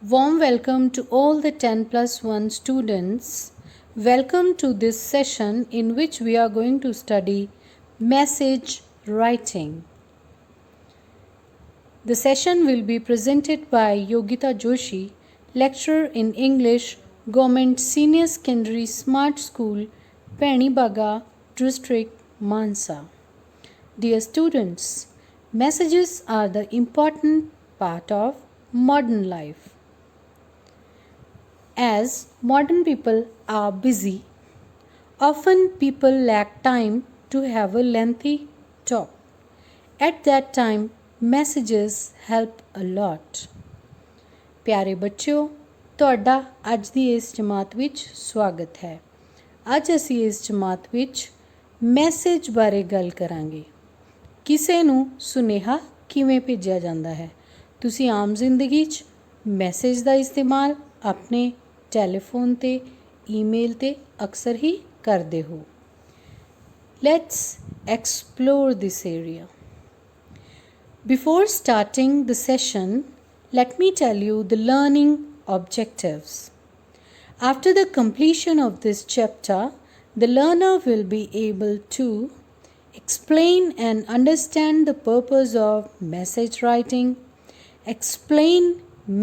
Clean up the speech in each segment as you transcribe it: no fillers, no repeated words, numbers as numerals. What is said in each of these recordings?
Warm welcome to all the 10 plus 1 students. Welcome to this session in which we are going to study message writing. The session will be presented by Yogita Joshi, lecturer in English, Government Senior Secondary Smart School, Panibaga, District, Mansa. Dear students, messages are the important part of modern life. As modern people are busy, often people lack time to have a lengthy talk. At that time, messages help a lot. ਪਿਆਰੇ ਬੱਚਿਓ, ਤੁਹਾਡਾ ਅੱਜ ਦੀ ਇਸ ਜਮਾਤ ਵਿੱਚ ਸਵਾਗਤ ਹੈ। ਅੱਜ ਅਸੀਂ ਇਸ ਜਮਾਤ ਵਿੱਚ ਮੈਸੇਜ ਬਾਰੇ ਗੱਲ ਕਰਾਂਗੇ। ਕਿਸੇ ਨੂੰ ਸੁਨੇਹਾ ਕਿਵੇਂ ਭੇਜਿਆ ਜਾਂਦਾ ਹੈ। ਤੁਸੀਂ ਆਮ ਜ਼ਿੰਦਗੀ 'ਚ ਮੈਸੇਜ ਦਾ ਇਸਤੇਮਾਲ ਆਪਣੇ ਟੈਲੀਫੋਨ ਤੇ ਈਮੇਲ ਤੇ ਅਕਸਰ ਹੀ ਕਰਦੇ ਹੋ। Let's explore this area. Before starting the session, let me tell you the learning objectives. After the completion of this chapter, the learner will be able to explain and understand the purpose of message writing, explain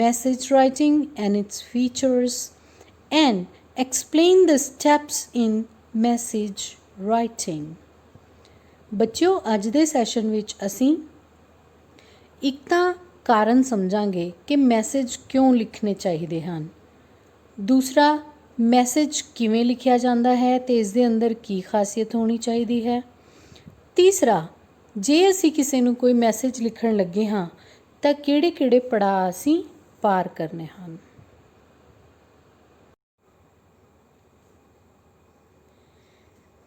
message writing and its features, and explain the steps in message writing. ਬੱਚਿਓ, ਅੱਜ ਦੇ session ਵਿੱਚ ਅਸੀਂ ਇੱਕ ਤਾਂ ਕਾਰਨ ਸਮਝਾਂਗੇ ਕਿ message ਕਿਉਂ ਲਿਖਣੇ ਚਾਹੀਦੇ ਹਨ। ਦੂਸਰਾ, ਮੈਸੇਜ ਕਿਵੇਂ ਲਿਖਿਆ ਜਾਂਦਾ ਹੈ ਤੇ ਇਸ ਦੇ ਅੰਦਰ ਕੀ ਖਾਸੀਅਤ ਹੋਣੀ ਚਾਹੀਦੀ ਹੈ। ਤੀਸਰਾ, ਜੇ ਅਸੀਂ ਕਿਸੇ ਨੂੰ ਕੋਈ ਮੈਸੇਜ ਲਿਖਣ ਲੱਗੇ ਹਾਂ ਤਾਂ ਕਿਹੜੇ ਪੜਾਅ ਅਸੀਂ ਪਾਰ ਕਰਨੇ ਹਨ।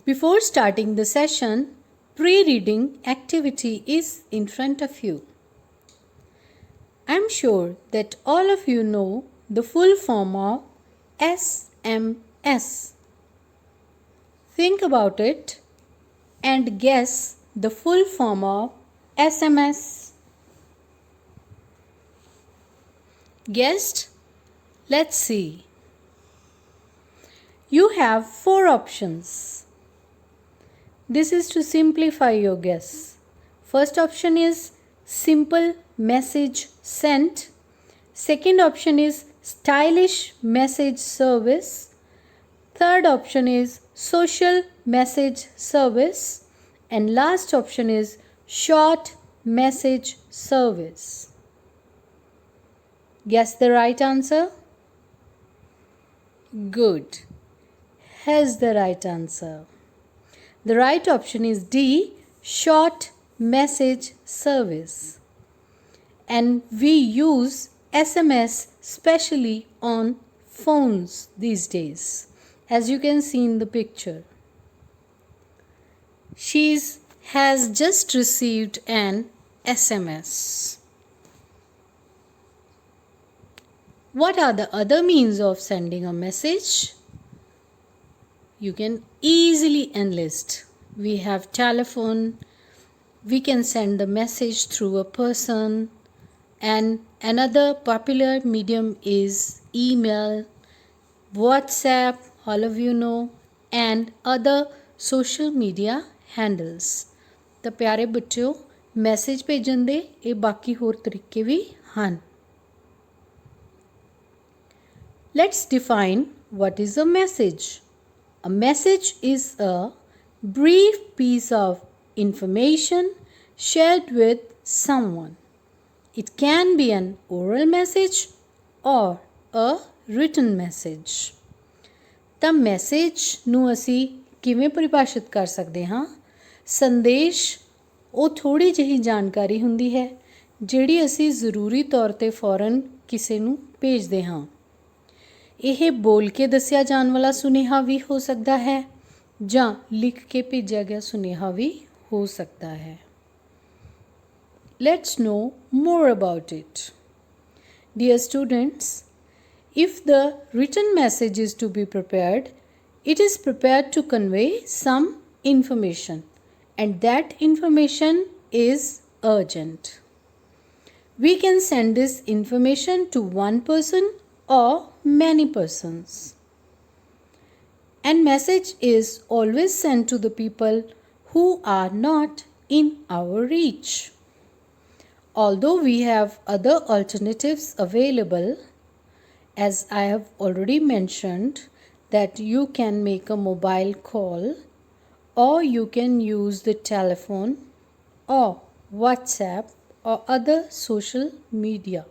Before starting the session, pre-reading activity is in front of you. I'm sure that all of you know the full form of SMS. Think about it and guess the full form of SMS. Guessed? Let's see. You have 4 options. This is to simplify your guess. First option is simple message sent. Second option is stylish message service. Third option is social message service. And last option is short message service. Guess the right answer? Good. Here's the right answer. The right option is D, short message service. And we use SMS specially on phones these days, as you can see in the picture. She has just received an SMS. What are the other means of sending a message? You can easily enlist. We have telephone. We can send the message through a person. And another popular medium is email, WhatsApp, all of you know, and other social media handles. ਤਾਂ ਪਿਆਰੇ ਬੱਚਿਓ, message ਭੇਜਣ ਦੇ ਇਹ ਬਾਕੀ ਹੋਰ ਤਰੀਕੇ ਵੀ ਹਨ। Let's define what is a message. A message is a brief piece of information shared with someone. It can be an oral message or a written message. ਤਾਂ ਮੈਸੇਜ ਨੂੰ ਅਸੀਂ ਕਿਵੇਂ ਪਰਿਭਾਸ਼ਿਤ ਕਰ ਸਕਦੇ ਹਾਂ? ਸੰਦੇਸ਼ ਉਹ ਥੋੜ੍ਹੀ ਜਿਹੀ ਜਾਣਕਾਰੀ ਹੁੰਦੀ ਹੈ ਜਿਹੜੀ ਅਸੀਂ ਜ਼ਰੂਰੀ ਤੌਰ 'ਤੇ ਫੌਰਨ ਕਿਸੇ ਨੂੰ ਭੇਜਦੇ ਹਾਂ। ਇਹ ਬੋਲ ਕੇ ਦੱਸਿਆ ਜਾਣ ਵਾਲਾ ਸੁਨੇਹਾ ਵੀ ਹੋ ਸਕਦਾ ਹੈ ਜਾਂ ਲਿਖ ਕੇ ਭੇਜਿਆ ਗਿਆ ਸੁਨੇਹਾ ਵੀ ਹੋ ਸਕਦਾ ਹੈ। Let's know more about it. Dear students, if the written message is to be prepared, it is prepared to convey some information, and that information is urgent. We can send this information to one person or many persons. And message is always sent to the people who are not in our reach. Although we have other alternatives available, as I have already mentioned, that you can make a mobile call, or you can use the telephone or WhatsApp or other social media.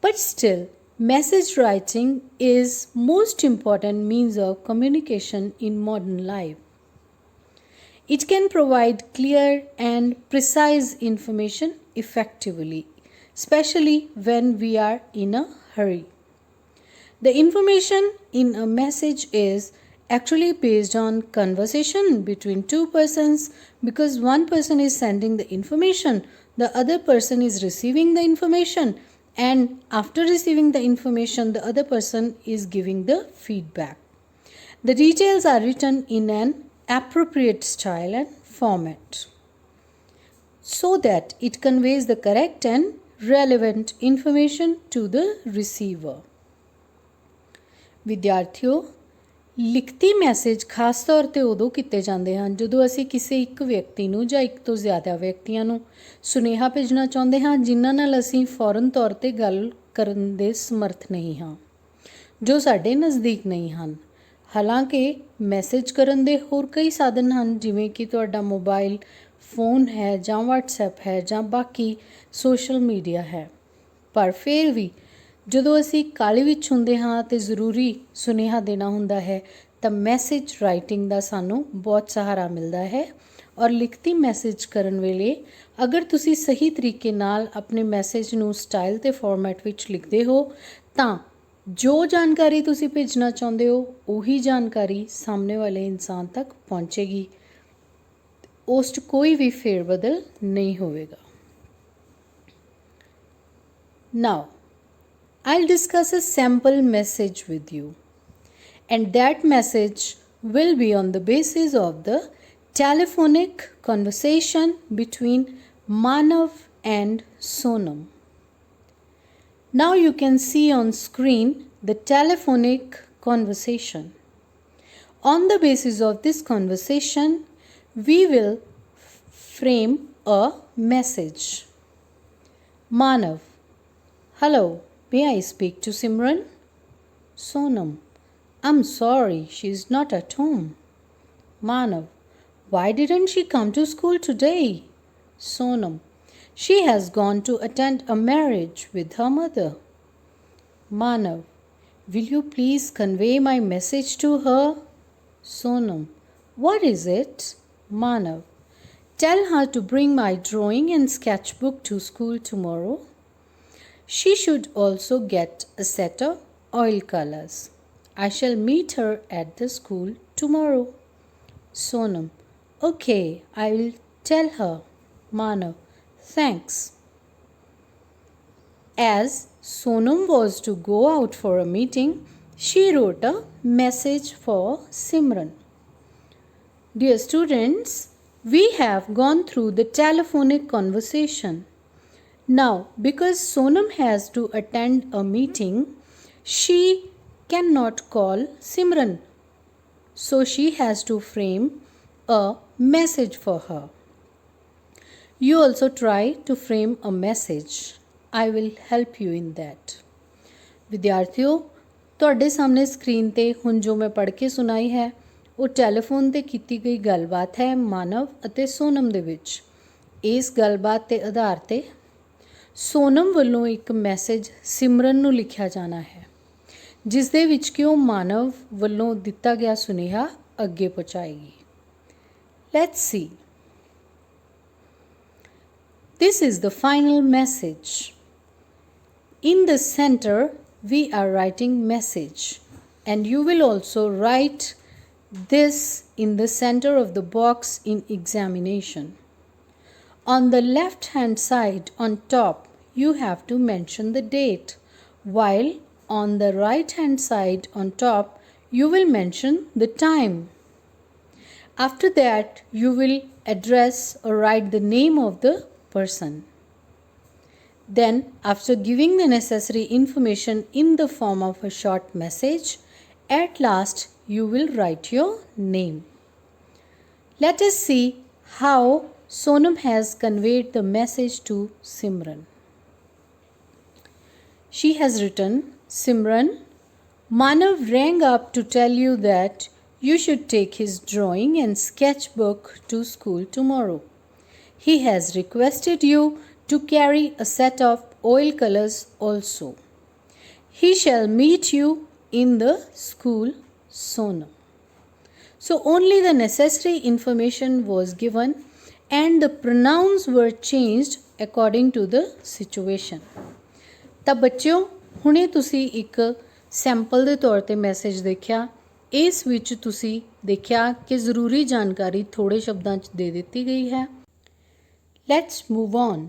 But still, message writing is most important means of communication in modern life. It can provide clear and precise information effectively, especially when we are in a hurry. The information in a message is actually based on conversation between two persons, because one person is sending the information, the other person is receiving the information, and after receiving the information, the other person is giving the feedback. The details are written in an appropriate style and format so that it conveys the correct and relevant information to the receiver. ਵਿਦਿਆਰਥੀਓ, ਲਿਖਤੀ message ਖਾਸ ਤੌਰ 'ਤੇ ਉਦੋਂ ਕੀਤੇ ਜਾਂਦੇ ਹਨ ਜਦੋਂ ਅਸੀਂ ਕਿਸੇ ਇੱਕ ਵਿਅਕਤੀ ਨੂੰ ਜਾਂ ਇੱਕ ਤੋਂ ਜ਼ਿਆਦਾ ਵਿਅਕਤੀਆਂ ਨੂੰ ਸੁਨੇਹਾ ਭੇਜਣਾ ਚਾਹੁੰਦੇ ਹਾਂ ਜਿਨ੍ਹਾਂ ਨਾਲ ਅਸੀਂ ਫੌਰਨ ਤੌਰ 'ਤੇ ਗੱਲ ਕਰਨ ਦੇ ਸਮਰਥ ਨਹੀਂ ਹਾਂ, ਜੋ ਸਾਡੇ ਨਜ਼ਦੀਕ ਨਹੀਂ ਹਨ। ਹਾਲਾਂਕਿ ਮੈਸੇਜ ਕਰਨ ਦੇ ਹੋਰ ਕਈ ਸਾਧਨ ਹਨ, ਜਿਵੇਂ ਕਿ ਤੁਹਾਡਾ ਮੋਬਾਈਲ ਫੋਨ ਹੈ ਜਾਂ ਵਟਸਐਪ ਹੈ ਜਾਂ ਬਾਕੀ ਸੋਸ਼ਲ ਮੀਡੀਆ ਹੈ। ਪਰ ਫਿਰ ਵੀ ਜਦੋਂ ਅਸੀਂ ਕਾਹਲੀ ਵਿੱਚ ਹੁੰਦੇ ਹਾਂ ਅਤੇ ਜ਼ਰੂਰੀ ਸੁਨੇਹਾ ਦੇਣਾ ਹੁੰਦਾ ਹੈ ਤਾਂ ਮੈਸੇਜ ਰਾਈਟਿੰਗ ਦਾ ਸਾਨੂੰ ਬਹੁਤ ਸਹਾਰਾ ਮਿਲਦਾ ਹੈ। ਔਰ ਲਿਖਤੀ ਮੈਸੇਜ ਕਰਨ ਵੇਲੇ ਅਗਰ ਤੁਸੀਂ ਸਹੀ ਤਰੀਕੇ ਨਾਲ ਆਪਣੇ ਮੈਸੇਜ ਨੂੰ ਸਟਾਈਲ ਅਤੇ ਫਾਰਮੈਟ ਵਿੱਚ ਲਿਖਦੇ ਹੋ ਤਾਂ ਜੋ ਜਾਣਕਾਰੀ ਤੁਸੀਂ ਭੇਜਣਾ ਚਾਹੁੰਦੇ ਹੋ ਉਹੀ ਜਾਣਕਾਰੀ ਸਾਹਮਣੇ ਵਾਲੇ ਇਨਸਾਨ ਤੱਕ ਪਹੁੰਚੇਗੀ, ਉਸ 'ਚ ਕੋਈ ਵੀ ਫੇਰ ਬਦਲ ਨਹੀਂ ਹੋਵੇਗਾ। Now, I'll discuss a sample message with you, and that message will be on the basis of the telephonic conversation between Manav and Sonam. Now you can see on screen the telephonic conversation. On the basis of this conversation, we will frame a message. Manav: Hello, may I speak to Simran? Sonam: I'm sorry, she is not at home. Manav: Why didn't she come to school today? Sonam: She has gone to attend a marriage with her mother. Manav: Will you please convey my message to her? Sonam: What is it? Manav: Tell her to bring my drawing and sketchbook to school tomorrow. She should also get a set of oil colors. I shall meet her at the school tomorrow. Sonam: Okay, I will tell her. Manav: Thanks. As Sonam was to go out for a meeting, she wrote a message for Simran. Dear students, we have gone through the telephonic conversation. Now, because Sonam has to attend a meeting, she cannot call Simran. So she has to frame a message for her. You also try to frame a message. I will help you in that. ਵਿਦਿਆਰਥੀਓ, ਤੁਹਾਡੇ ਸਾਹਮਣੇ screen ਤੇ ਹੁਣ ਜੋ ਮੈਂ ਪੜ੍ਹ ਕੇ ਸੁਣਾਈ ਹੈ ਉਹ ਟੈਲੀਫੋਨ ਤੇ ਕੀਤੀ ਗਈ ਗੱਲਬਾਤ ਹੈ ਮਾਨਵ ਅਤੇ ਸੋਨਮ ਦੇ ਵਿੱਚ। ਇਸ ਗੱਲਬਾਤ ਦੇ ਆਧਾਰ ਤੇ ਸੋਨਮ ਵੱਲੋਂ ਇੱਕ ਮੈਸੇਜ ਸਿਮਰਨ ਨੂੰ ਲਿਖਿਆ ਜਾਣਾ ਹੈ, ਜਿਸ ਦੇ ਵਿੱਚ ਕਿ ਉਹ ਮਾਨਵ ਵੱਲੋਂ ਦਿੱਤਾ ਗਿਆ ਸੁਨੇਹਾ ਅੱਗੇ ਪਹੁੰਚਾਏਗੀ। Let's see. This is the final message. In the center, we are writing message, and you will also write this in the center of the box in examination. On the left hand side on top, you have to mention the date, while on the right hand side on top, you will mention the time. After that, you will address or write the name of the person. Then, after giving the necessary information in the form of a short message, at last you will write your name. Let us see how Sonam has conveyed the message to Simran. She has written, Simran, Manav rang up to tell you that you should take his drawing and sketchbook to school tomorrow. He has requested you to carry a set of oil colors also. He shall meet you in the school, Sonam. So only the necessary information was given and the pronouns were changed according to the situation. ਤਾਂ ਬੱਚਿਓ ਹੁਣੇ ਤੁਸੀਂ ਇੱਕ sample ਦੇ ਤੌਰ ਤੇ message ਦੇਖਿਆ। ਇਸ ਵਿੱਚ ਤੁਸੀਂ ਦੇਖਿਆ ਕਿ ਜ਼ਰੂਰੀ ਜਾਣਕਾਰੀ ਥੋੜੇ ਸ਼ਬਦਾਂ 'ਚ ਦੇ ਦਿੱਤੀ ਗਈ ਹੈ। Let's move on.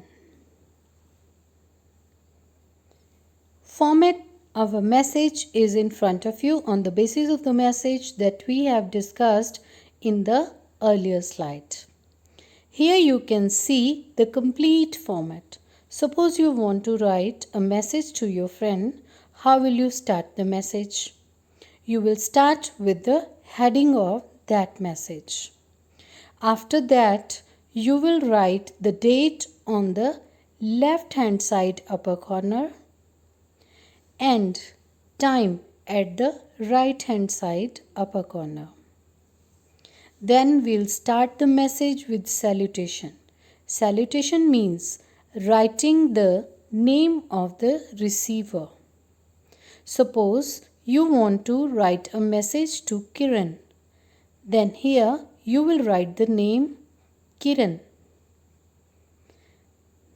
Format of a message is in front of you on the basis of the message that we have discussed in the earlier slide. Here you can see the complete format. Suppose you want to write a message to your friend. How will you start the message? You will start with the heading of that message. After that, you will write the date on the left hand side upper corner and time at the right hand side upper corner. Then we'll start the message with salutation. Salutation means writing the name of the receiver. Suppose you want to write a message to Kiran. Then here you will write the name Kiran.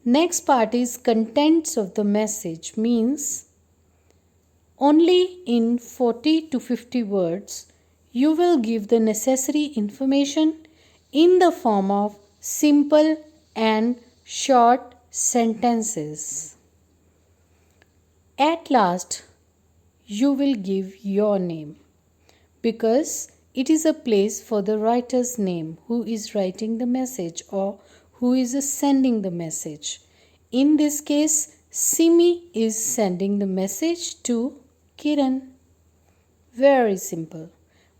Next part is contents of the message means only in 40 to 50 words you will give the necessary information in the form of simple and short sentences. At last you will give your name because it is a place for the writer's name who is writing the message or who is sending the message. In this case, Simi is sending the message to Kiran. Very simple.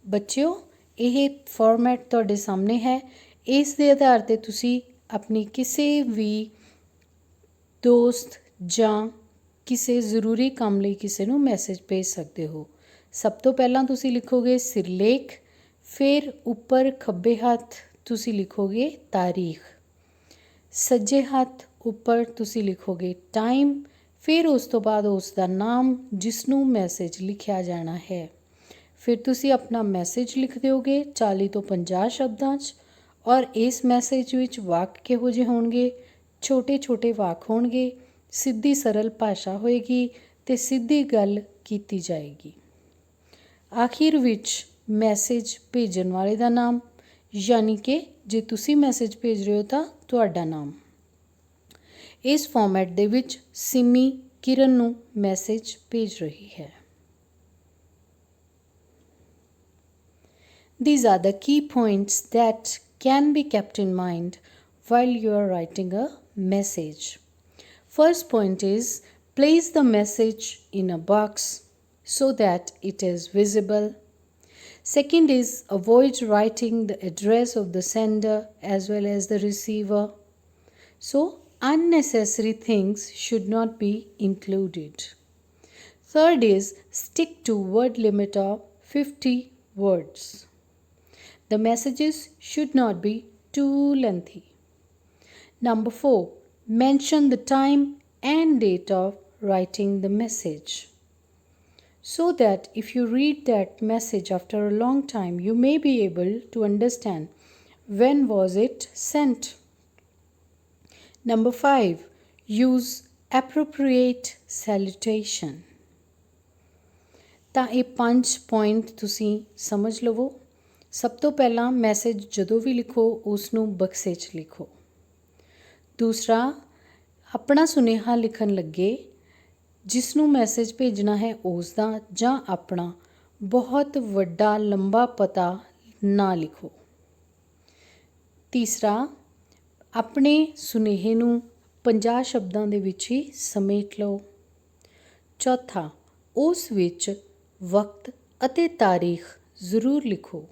ਬੱਚਿਓ ਇਹ format ਤੁਹਾਡੇ ਸਾਹਮਣੇ ਹੈ। ਇਸ ਦੇ ਆਧਾਰ 'ਤੇ ਤੁਸੀਂ ਆਪਣੀ ਕਿਸੇ ਵੀ ਦੋਸਤ ਜਾਂ ਕਿਸੇ ਜ਼ਰੂਰੀ ਕੰਮ ਲਈ ਕਿਸੇ ਨੂੰ ਮੈਸੇਜ ਭੇਜ ਸਕਦੇ ਹੋ। ਸਭ ਤੋਂ ਪਹਿਲਾਂ ਤੁਸੀਂ ਲਿਖੋਗੇ ਸਿਰਲੇਖ, ਫਿਰ ਉੱਪਰ ਖੱਬੇ ਹੱਥ ਤੁਸੀਂ ਲਿਖੋਗੇ ਤਾਰੀਖ, ਸੱਜੇ ਹੱਥ ਉੱਪਰ ਤੁਸੀਂ ਲਿਖੋਗੇ ਟਾਈਮ, ਫਿਰ ਉਸ ਤੋਂ ਬਾਅਦ ਉਸ ਦਾ ਨਾਮ ਜਿਸ ਨੂੰ ਮੈਸੇਜ ਲਿਖਿਆ ਜਾਣਾ ਹੈ। ਫਿਰ ਤੁਸੀਂ ਆਪਣਾ ਮੈਸੇਜ ਲਿਖ ਦਿਓਗੇ 40 ਤੋਂ 50 ਸ਼ਬਦਾਂ 'ਚ ਔਰ ਇਸ ਮੈਸੇਜ ਵਿੱਚ ਵਾਕ ਕਿਹੋ ਜਿਹੇ ਹੋਣਗੇ? ਛੋਟੇ ਛੋਟੇ ਵਾਕ ਹੋਣਗੇ, ਸਿੱਧੀ ਸਰਲ ਭਾਸ਼ਾ ਹੋਏਗੀ ਅਤੇ ਸਿੱਧੀ ਗੱਲ ਕੀਤੀ ਜਾਏਗੀ। ਆਖਿਰ ਵਿੱਚ ਮੈਸੇਜ ਭੇਜਣ ਵਾਲੇ ਦਾ ਨਾਮ, ਯਾਨੀ ਕਿ ਜੇ ਤੁਸੀਂ ਮੈਸੇਜ ਭੇਜ ਰਹੇ ਹੋ ਤਾਂ ਤੁਹਾਡਾ ਨਾਮ। ਇਸ ਫਾਰਮੈਟ ਦੇ ਵਿੱਚ ਸਿਮੀ ਕਿਰਨ ਨੂੰ ਮੈਸੇਜ ਭੇਜ ਰਹੀ ਹੈ। These are the key points that can be kept in mind while you are writing a message. First point is place the message in a box so that it is visible. Second is avoid writing the address of the sender as well as the receiver. So unnecessary things should not be included. Third is stick to word limit of 50 words. The messages should not be too lengthy. Number 4, mention the time and date of writing the message so that if you read that message after a long time, you may be able to understand when was it sent. Number 5, use appropriate salutation. ਤਾਂ ਇਹ 5 point ਤੁਸੀਂ ਸਮਝ ਲਵੋ। ਸਭ ਤੋਂ ਪਹਿਲਾਂ message ਜਦੋਂ ਵੀ ਲਿਖੋ ਉਸ ਨੂੰ ਬਕਸੇ 'ਚ ਲਿਖੋ। ਦੂਸਰਾ, ਆਪਣਾ ਸੁਨੇਹਾ ਲਿਖਣ ਲੱਗੇ ਜਿਸ ਨੂੰ ਮੈਸੇਜ ਭੇਜਣਾ ਹੈ ਉਸ ਦਾ ਜਾਂ ਆਪਣਾ ਬਹੁਤ ਵੱਡਾ ਲੰਬਾ ਪਤਾ ਨਾ ਲਿਖੋ। ਤੀਸਰਾ, ਆਪਣੇ ਸੁਨੇਹੇ ਨੂੰ 50 ਸ਼ਬਦਾਂ ਦੇ ਵਿੱਚ ਹੀ ਸਮੇਟ ਲਓ। ਚੌਥਾ, ਉਸ ਵਿੱਚ ਵਕਤ ਅਤੇ ਤਾਰੀਖ ਜ਼ਰੂਰ ਲਿਖੋ।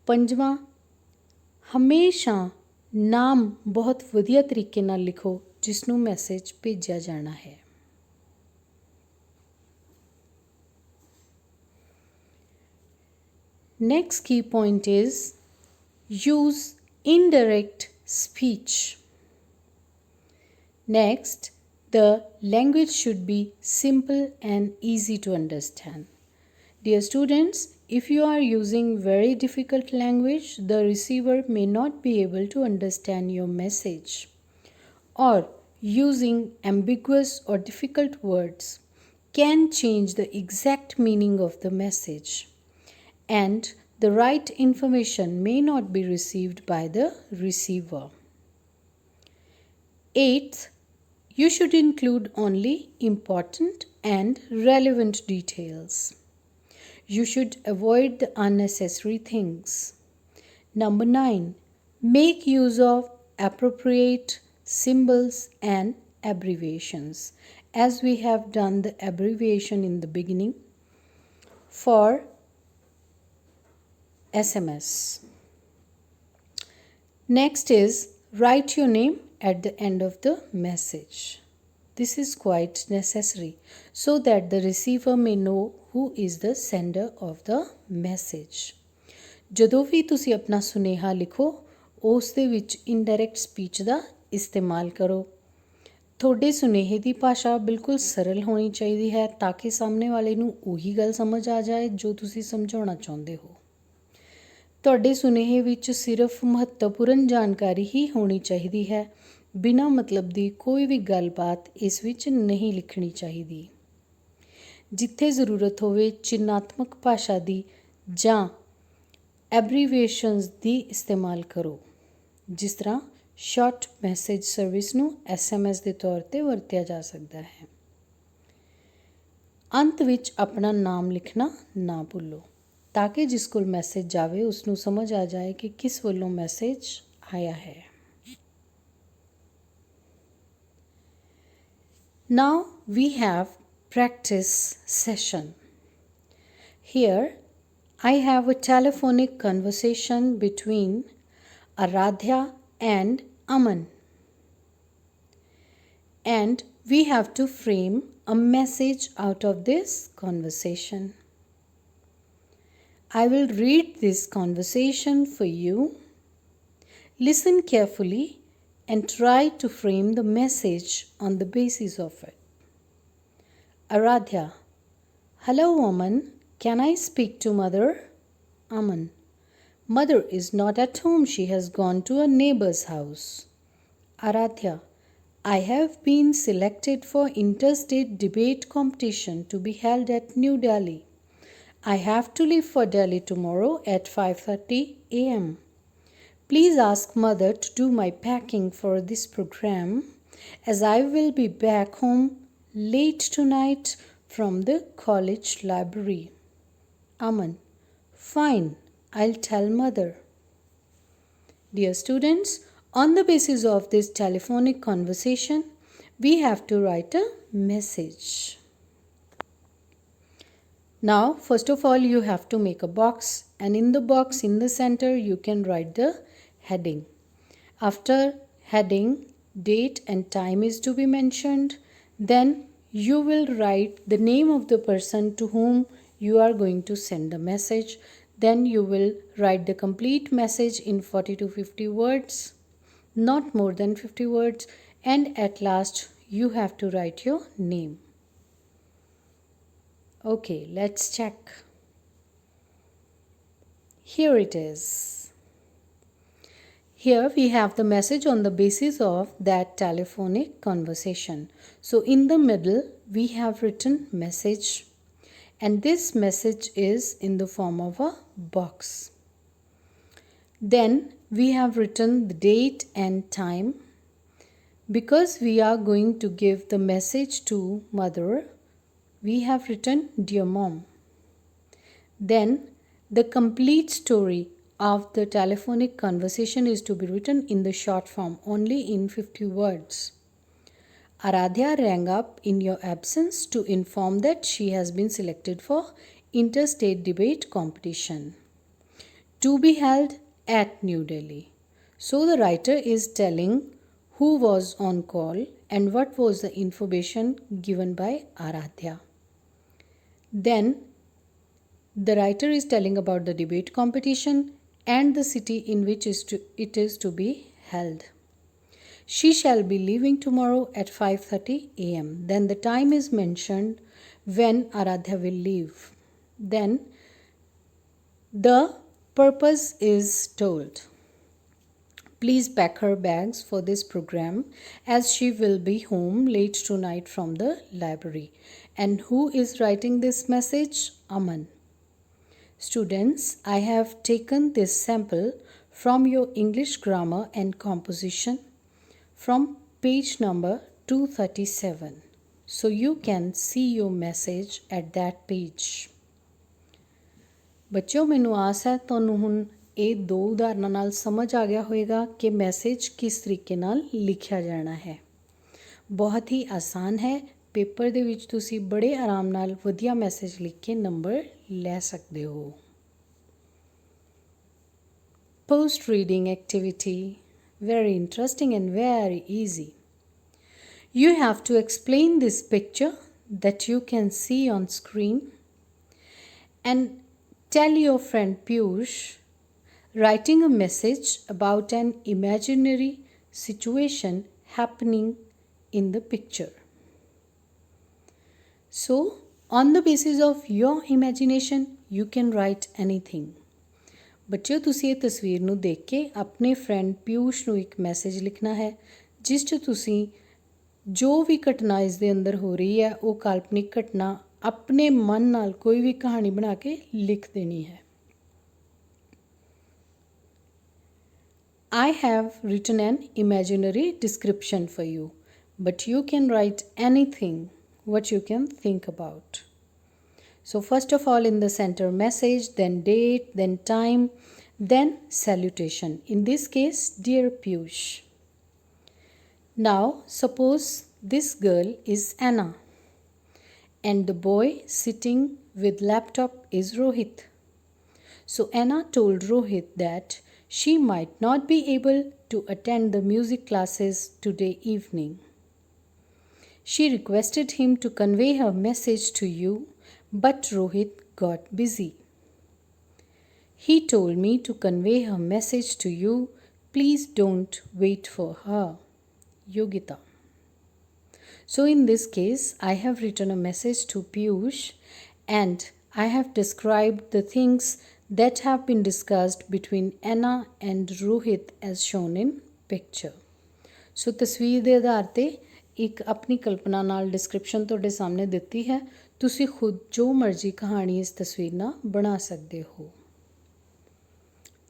ਪੰਜਵਾਂ, ਹਮੇਸ਼ਾ ਨਾਮ ਬਹੁਤ ਵਧੀਆ ਤਰੀਕੇ ਨਾਲ ਲਿਖੋ ਜਿਸ ਨੂੰ ਮੈਸੇਜ ਭੇਜਿਆ ਜਾਣਾ ਹੈ। Next key point is use indirect speech. Next, the language should be simple and easy to understand. Dear students, if you are using very difficult language, the receiver may not be able to understand your message. Or using ambiguous or difficult words can change the exact meaning of the message, and the right information may not be received by the receiver. Eighth, you should include only important and relevant details. You should avoid the unnecessary things. Number 9, make use of appropriate symbols and abbreviations, as we have done the abbreviation in the beginning for SMS. Next is write your name at the end of the message. This is quite necessary so that the receiver may know who is the sender of the message. ਜਦੋਂ ਵੀ ਤੁਸੀਂ ਆਪਣਾ ਸੁਨੇਹਾ ਲਿਖੋ ਉਸ ਦੇ ਵਿੱਚ indirect speech ਦਾ ਇਸਤੇਮਾਲ ਕਰੋ। ਤੁਹਾਡੇ ਸੁਨੇਹੇ ਦੀ ਭਾਸ਼ਾ ਬਿਲਕੁਲ ਸਰਲ ਹੋਣੀ ਚਾਹੀਦੀ ਹੈ ਤਾਂ ਕਿ ਸਾਹਮਣੇ ਵਾਲੇ ਨੂੰ ਉਹੀ ਗੱਲ ਸਮਝ ਆ ਜਾਏ ਜੋ ਤੁਸੀਂ ਸਮਝਾਉਣਾ ਚਾਹੁੰਦੇ ਹੋ। ਤੁਹਾਡੇ ਸੁਨੇਹੇ ਵਿੱਚ ਸਿਰਫ ਮਹੱਤਵਪੂਰਨ ਜਾਣਕਾਰੀ ਹੀ ਹੋਣੀ ਚਾਹੀਦੀ ਹੈ। ਬਿਨਾਂ ਮਤਲਬ ਦੀ ਕੋਈ ਵੀ ਗੱਲਬਾਤ ਇਸ ਵਿੱਚ ਨਹੀਂ ਲਿਖਣੀ ਚਾਹੀਦੀ। ਜਿੱਥੇ ਜ਼ਰੂਰਤ ਹੋਵੇ ਚਿੰਨ੍ਹਾਤਮਕ ਭਾਸ਼ਾ ਦੀ ਜਾਂ ਐਬਰੀਵੇਸ਼ਨਸ ਦੀ ਇਸਤੇਮਾਲ ਕਰੋ। ਜਿਸ ਤਰ੍ਹਾਂ ਸ਼ਾਰਟ ਮੈਸੇਜ ਸਰਵਿਸ ਨੂੰ SMS ਦੇ ਤੌਰ 'ਤੇ ਵਰਤਿਆ ਜਾ ਸਕਦਾ ਹੈ। ਅੰਤ ਵਿੱਚ ਆਪਣਾ ਨਾਮ ਲਿਖਣਾ ਨਾ ਭੁੱਲੋ ਤਾਂ ਕਿ ਜਿਸ ਕੋਲ ਮੈਸੇਜ ਜਾਵੇ ਉਸ ਨੂੰ ਸਮਝ ਆ ਜਾਏ ਕਿ ਕਿਸ ਵੱਲੋਂ ਮੈਸੇਜ ਆਇਆ ਹੈ। Now we have practice session. Here I have a telephonic conversation between Aradhya and Aman. And we have to frame a message out of this conversation. I will read this conversation for you. Listen carefully and try to frame the message on the basis of it. Aradhya: Hello, Aman. Can I speak to mother? Aman: Mother is not at home. She has gone to a neighbor's house. Aradhya: I have been selected for interstate debate competition to be held at New Delhi. I have to leave for Delhi tomorrow at 5:30 a.m. Please ask mother to do my packing for this program, as I will be back home late tonight from the college library. Aman: Fine, I'll tell mother. Dear students, on the basis of this telephonic conversation, we have to write a message. Now, first of all, you have to make a box, and in the box in the center you can write the heading. After heading, date and time is to be mentioned. Then you will write the name of the person to whom you are going to send the message. Then you will write the complete message in 40 to 50 words, not more than 50 words, and at last you have to write your name. Okay, let's check. Here it is. Here we have the message on the basis of that telephonic conversation. So in the middle we have written message, and this message is in the form of a box. Then we have written the date and time. Because we are going to give the message to mother, we have written Dear Mom. Then the complete story of the telephonic conversation is to be written in the short form, only in 50 words. Aradhya rang up in your absence to inform that she has been selected for interstate debate competition to be held at New Delhi. So the writer is telling who was on call and what was the information given by Aradhya. Then the writer is telling about the debate competition and the city in which it is to be held. She shall be leaving tomorrow at 5:30 a.m. Then the time is mentioned when Aradhya will leave. Then the purpose is told. Please pack her bags for this program as she will be home late tonight from the library. And who is writing this message? Aman. Students, I have taken this sample from your English grammar and composition from page number 237. So you can see your message at that page. ਬੱਚਿਓ ਮੈਨੂੰ ਆਸ ਹੈ ਤੁਹਾਨੂੰ ਹੁਣ ਇਹ ਦੋ ਉਦਾਹਰਨਾਂ ਨਾਲ ਸਮਝ ਆ ਗਿਆ ਹੋਵੇਗਾ ਕਿ ਮੈਸੇਜ ਕਿਸ ਤਰੀਕੇ ਨਾਲ ਲਿਖਿਆ ਜਾਣਾ ਹੈ। ਬਹੁਤ ਹੀ ਆਸਾਨ ਹੈ। ਪੇਪਰ ਦੇ ਵਿੱਚ ਤੁਸੀਂ ਬੜੇ ਆਰਾਮ ਨਾਲ ਵਧੀਆ ਮੈਸੇਜ ਲਿਖ ਕੇ ਨੰਬਰ ਲੈ ਸਕਦੇ ਹੋ। Post reading activity, very interesting and very easy. You have to explain this picture that you can see on screen and tell your friend Piyush writing a message about an imaginary situation happening in the picture. So, on the basis of your imagination, you can write anything. ਬੱਚਿਓ ਤੁਸੀਂ ਇਹ ਤਸਵੀਰ ਨੂੰ ਦੇਖ ਕੇ ਆਪਣੇ friend Piyush ਨੂੰ ਇੱਕ message ਲਿਖਣਾ ਹੈ ਜਿਸ 'ਚ ਤੁਸੀਂ ਜੋ ਵੀ ਘਟਨਾ ਇਸ ਦੇ ਅੰਦਰ ਹੋ ਰਹੀ ਹੈ ਉਹ ਕਾਲਪਨਿਕ ਘਟਨਾ ਆਪਣੇ ਮਨ ਨਾਲ ਕੋਈ ਵੀ ਕਹਾਣੀ ਬਣਾ ਕੇ ਲਿਖ ਦੇਣੀ ਹੈ। I have written an imaginary description for you, but you can write anything what you can think about. So first of all in the center message, then date, then time, then salutation. In this case, dear Piyush. Now suppose this girl is Anna and the boy sitting with laptop is Rohit. So Anna told Rohit that she might not be able to attend the music classes today evening. She requested him to convey her message to you, but Rohit got busy. He told me to convey her message to you. Please don't wait for her. Yogita. So in this case, I have written a message to Piyush and I have described the things that have been discussed between Anna and Rohit as shown in picture. So ਤਸਵੀਰ ਦੇ ਆਧਾਰ ਤੇ ਇੱਕ ਆਪਣੀ ਕਲਪਨਾ ਨਾਲ description ਤੁਹਾਡੇ ਸਾਹਮਣੇ ਦਿੱਤੀ ਹੈ। ਤੁਸੀਂ ਖੁਦ ਜੋ ਮਰਜ਼ੀ ਕਹਾਣੀ ਇਸ ਤਸਵੀਰ ਨਾਲ ਬਣਾ ਸਕਦੇ ਹੋ।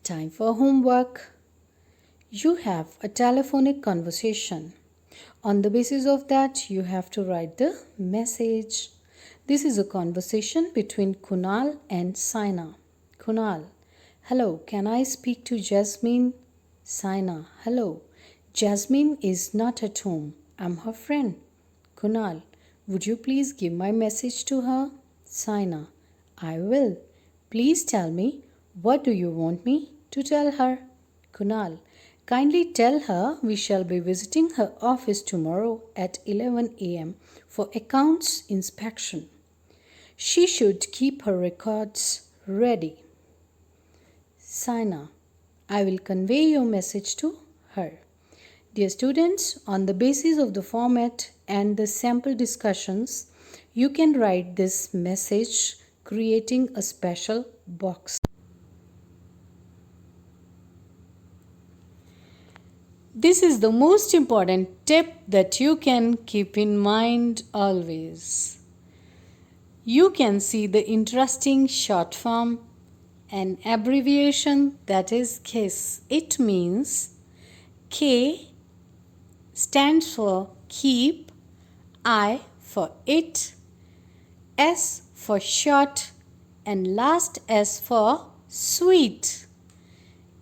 Time for homework. You have a telephonic conversation. On the basis of that, you have to write the message. This is a conversation between Kunal and Saina. Kunal, hello, can I speak to Jasmine? Saina, hello, Jasmine is not at home. I'm her friend. Kunal, would you please give my message to her? Saina, I will. Please tell me, what do you want me to tell her? Kunal, kindly tell her we shall be visiting her office tomorrow at 11 a.m. for accounts inspection. She should keep her records ready. Saina, I will convey your message to her. Dear students, on the basis of the format and the sample discussions, you can write this message creating a special box. This is the most important tip that you can keep in mind always. You can see the interesting short form, an abbreviation that is KISS. It means K stands for keep, I for it, S for short, and last S for sweet.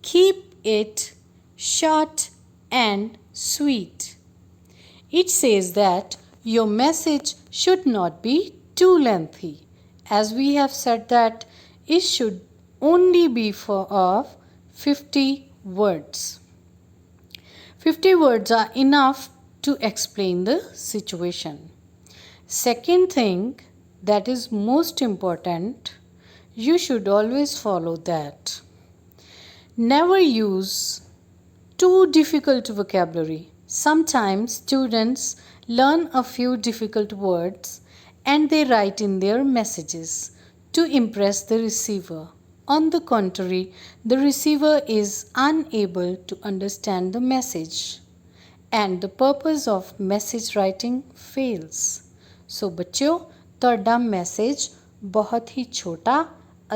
Keep it short and sweet. It says that your message should not be too lengthy. As we have said that it should only be of 50 words. 50 words are enough to explain the situation. Second thing that is most important, you should always follow that. Never use too difficult vocabulary. Sometimes students learn a few difficult words and they write in their messages to impress the receiver. On the contrary, the receiver is unable to understand the message and the purpose of message writing fails. So ਬੱਚਿਓ, ਤੁਹਾਡਾ message ਬਹੁਤ ਹੀ ਛੋਟਾ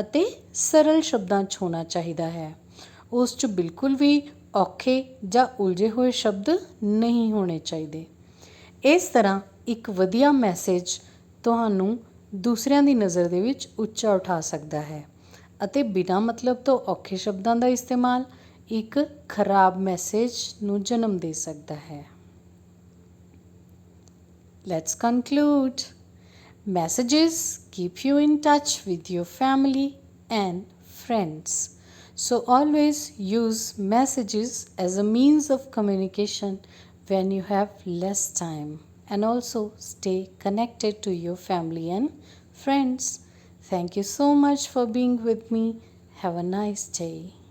ਅਤੇ ਸਰਲ ਸ਼ਬਦਾਂ 'ਚ ਹੋਣਾ ਚਾਹੀਦਾ ਹੈ। ਉਸ 'ਚ ਬਿਲਕੁਲ ਵੀ ਔਖੇ ਜਾਂ ਉਲਝੇ ਹੋਏ ਸ਼ਬਦ ਨਹੀਂ ਹੋਣੇ ਚਾਹੀਦੇ। ਇਸ ਤਰ੍ਹਾਂ ਇੱਕ ਵਧੀਆ ਮੈਸੇਜ ਤੁਹਾਨੂੰ ਦੂਸਰਿਆਂ ਦੀ ਨਜ਼ਰ ਦੇ ਵਿੱਚ ਉੱਚਾ ਉਠਾ ਸਕਦਾ ਹੈ ਅਤੇ ਬਿਨਾਂ ਮਤਲਬ ਤੋਂ ਔਖੇ ਸ਼ਬਦਾਂ ਦਾ ਇਸਤੇਮਾਲ ਇੱਕ ਖਰਾਬ ਮੈਸੇਜ ਨੂੰ ਜਨਮ ਦੇ ਸਕਦਾ ਹੈ। Let's conclude. Messages keep you in touch with your family and friends. So always use messages as a means of communication when you have less time, and also stay connected to your family and friends. Thank you so much for being with me. Have a nice day.